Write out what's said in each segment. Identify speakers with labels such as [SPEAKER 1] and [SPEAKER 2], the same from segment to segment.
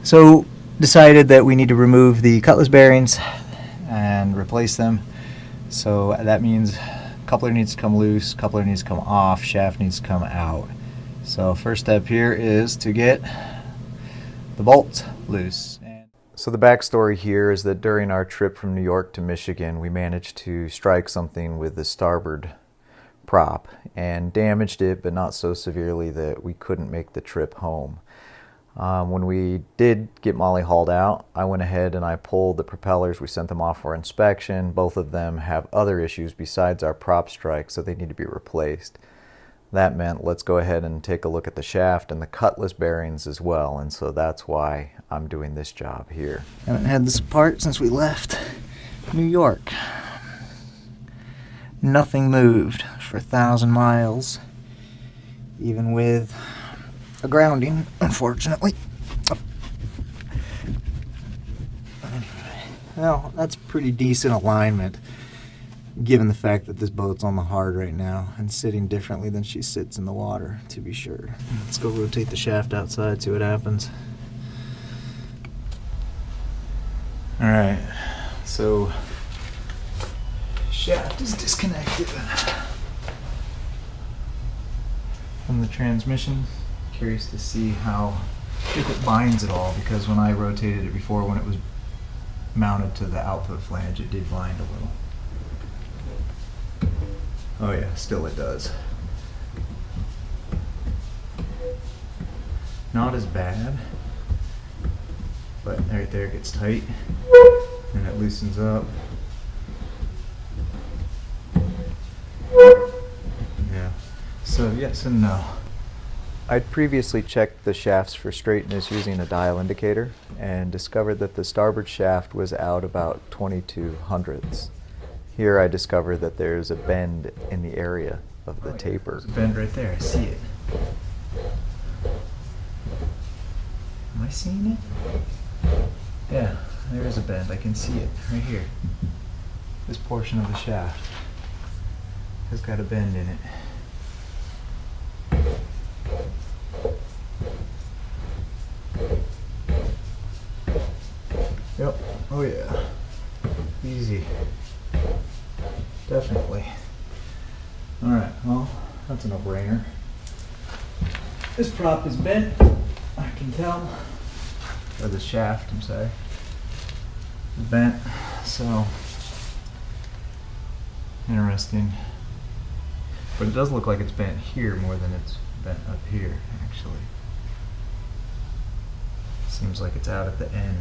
[SPEAKER 1] So decided that we need to remove the cutless bearings and replace them. So that means coupler needs to come loose, coupler needs to come off, shaft needs to come out. So first step here is to get the bolts loose. So the backstory here is that during our trip from New York to Michigan, we managed to strike something with the starboard prop and damaged it, but not so severely that we couldn't make the trip home. When we did get Molly hauled out, I went ahead and I pulled the propellers. We sent them off for inspection. Both of them have other issues besides our prop strike, so they need to be replaced. That meant let's go ahead and take a look at the shaft and the cutless bearings as well, and so that's why I'm doing this job here. I haven't had this apart since we left New York. Nothing moved for 1,000 miles, even with a grounding, unfortunately. Anyway, well, that's pretty decent alignment, given the fact that this boat's on the hard right now and sitting differently than she sits in the water, to be sure. Let's go rotate the shaft outside, see what happens. Alright, so shaft is disconnected from the transmission. Curious to see if it binds at all, because when I rotated it before, when it was mounted to the output flange, it did bind a little. Oh yeah, still it does. Not as bad, but right there it gets tight and it loosens up. Yeah, so yes and no. I'd previously checked the shafts for straightness using a dial indicator and discovered that the starboard shaft was out about 22 hundredths. Here I discovered that there's a bend in the area of the taper. There's a bend right there, I see it. Am I seeing it? Yeah, there is a bend, I can see it right here. This portion of the shaft has got a bend in it. Yep, oh yeah, easy. Definitely. Alright, well, that's a no-brainer. This prop is bent, I can tell. Or the shaft, I'm sorry. It's bent, so interesting. But it does look like it's bent here more than it's bent up here, actually. Seems like it's out at the end.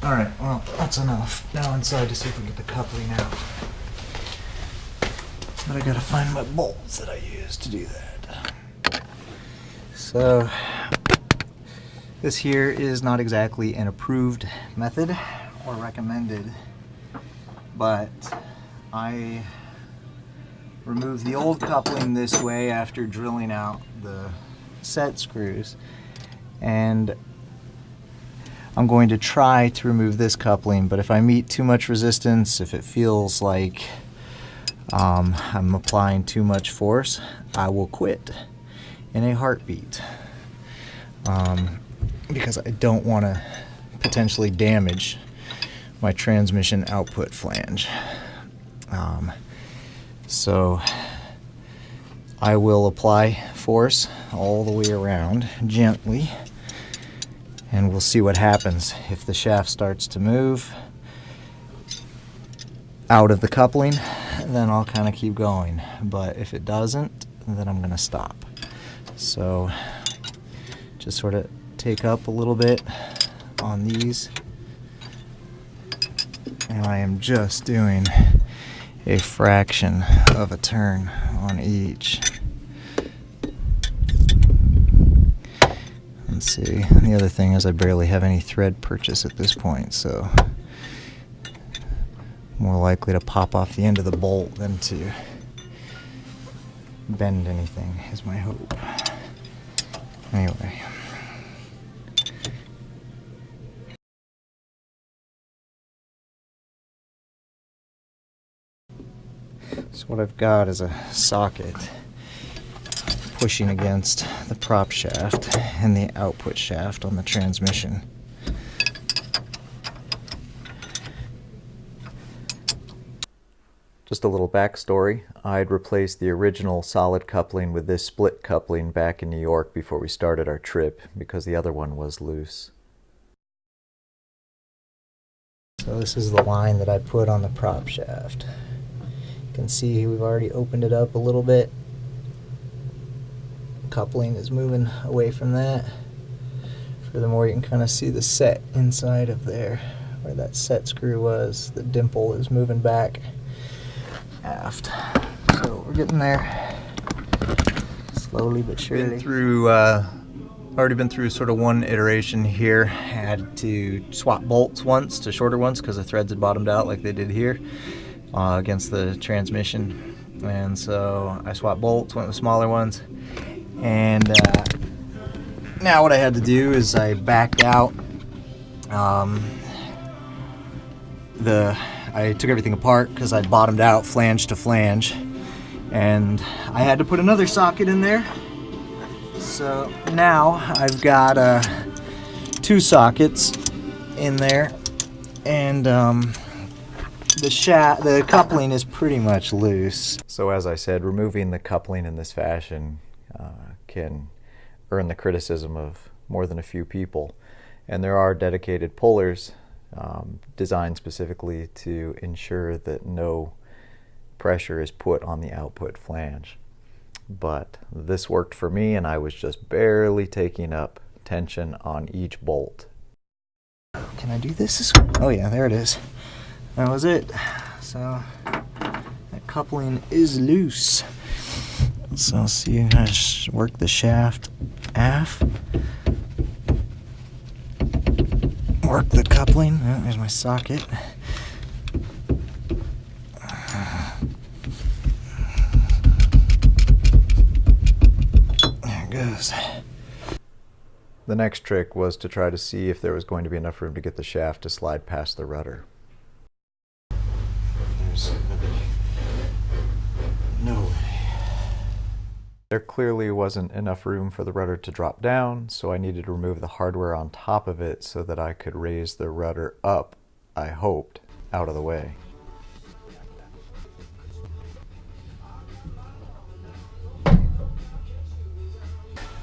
[SPEAKER 1] Alright, well, that's enough. Now inside to see if we can get the coupling out. But I gotta find my bolts that I use to do that. So, this here is not exactly an approved method or recommended, but I removed the old coupling this way after drilling out the set screws, and I'm going to try to remove this coupling, but if I meet too much resistance, if it feels like I'm applying too much force, I will quit in a heartbeat, because I don't want to potentially damage my transmission output flange. So I will apply force all the way around gently, and we'll see what happens. If the shaft starts to move out of the coupling, then I'll kind of keep going. But if it doesn't, then I'm going to stop. So just sort of take up a little bit on these. And I am just doing a fraction of a turn on each. Let's see. The other thing is I barely have any thread purchase at this point, so more likely to pop off the end of the bolt than to bend anything is my hope. Anyway. So what I've got is a socket pushing against the prop shaft and the output shaft on the transmission. Just a little backstory. I'd replaced the original solid coupling with this split coupling back in New York before we started our trip because the other one was loose. So this is the line that I put on the prop shaft. You can see we've already opened it up a little bit. Coupling is moving away from that. Furthermore, you can kind of see the set inside of there where that set screw was. The dimple is moving back aft. So we're getting there slowly but surely. Already been through sort of one iteration here. I had to swap bolts once to shorter ones because the threads had bottomed out like they did here against the transmission. And so I swapped bolts, went with smaller ones. And now what I had to do is I backed out. I took everything apart because I'd bottomed out flange to flange. And I had to put another socket in there. So now I've got 2 sockets in there, and the coupling is pretty much loose. So as I said, removing the coupling in this fashion can earn the criticism of more than a few people, and there are dedicated pullers designed specifically to ensure that no pressure is put on the output flange. But this worked for me, and I was just barely taking up tension on each bolt. Can I do this? Oh yeah, there it is. That was it. So that coupling is loose. So I'll see you guys work the shaft aft. Work the coupling. Oh, there's my socket. Goes. The next trick was to try to see if there was going to be enough room to get the shaft to slide past the rudder. There's no way. There clearly wasn't enough room for the rudder to drop down, so I needed to remove the hardware on top of it so that I could raise the rudder up, I hoped, out of the way.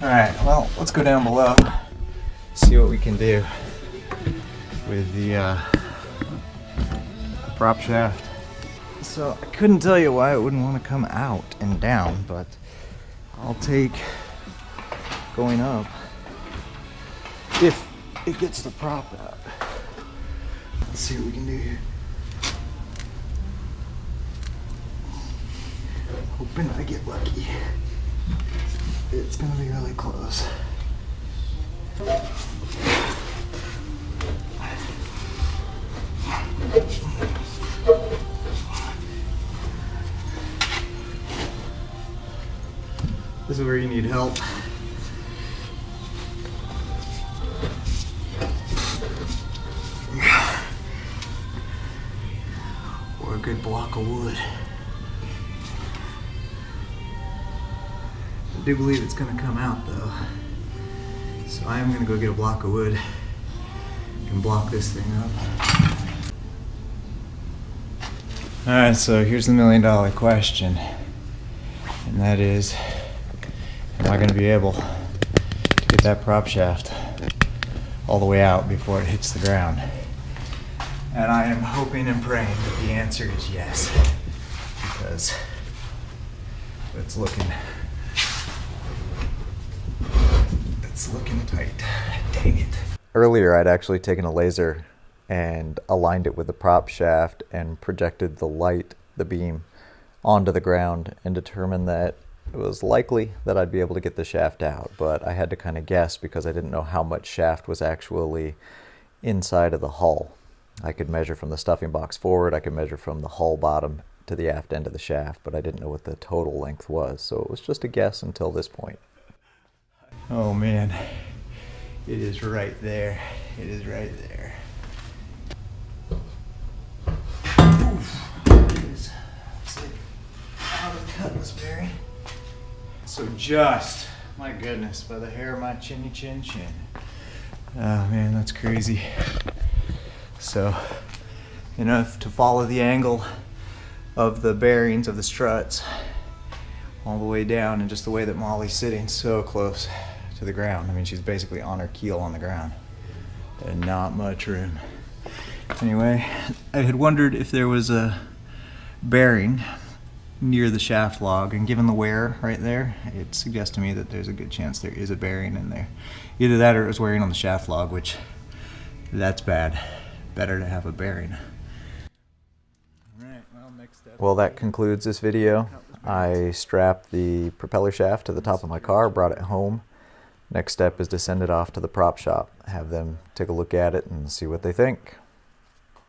[SPEAKER 1] Alright, well, let's go down below, see what we can do with the prop shaft. So I couldn't tell you why it wouldn't want to come out and down, but I'll take going up if it gets the prop out. Let's see what we can do here. Hoping I get lucky. It's gonna be really close. This is where you need help. Or a good block of wood. I do believe it's going to come out though. So I am going to go get a block of wood and block this thing up. Alright, so here's the $1 million question. And that is, am I going to be able to get that prop shaft all the way out before it hits the ground? And I am hoping and praying that the answer is yes. Because it's looking tight. Dang it. Earlier I'd actually taken a laser and aligned it with the prop shaft and projected the beam onto the ground and determined that it was likely that I'd be able to get the shaft out, but I had to kind of guess because I didn't know how much shaft was actually inside of the hull. I could measure from the stuffing box forward, I could measure from the hull bottom to the aft end of the shaft, but I didn't know what the total length was, so it was just a guess until this point. Oh man, it is right there. It is right there. Oof. It is. Let's get out of the cutless bearing. So just, my goodness, by the hair of my chinny chin chin. Oh man, that's crazy. So, enough to follow the angle of the bearings of the struts all the way down, and just the way that Molly's sitting so close to the ground. I mean, she's basically on her keel on the ground and not much room. Anyway, I had wondered if there was a bearing near the shaft log, and given the wear right there, it suggests to me that there's a good chance there is a bearing in there. Either that or it was wearing on the shaft log, which that's bad. Better to have a bearing. Well, that concludes this video. I strapped the propeller shaft to the top of my car, brought it home. Next step is to send it off to the prop shop, have them take a look at it and see what they think.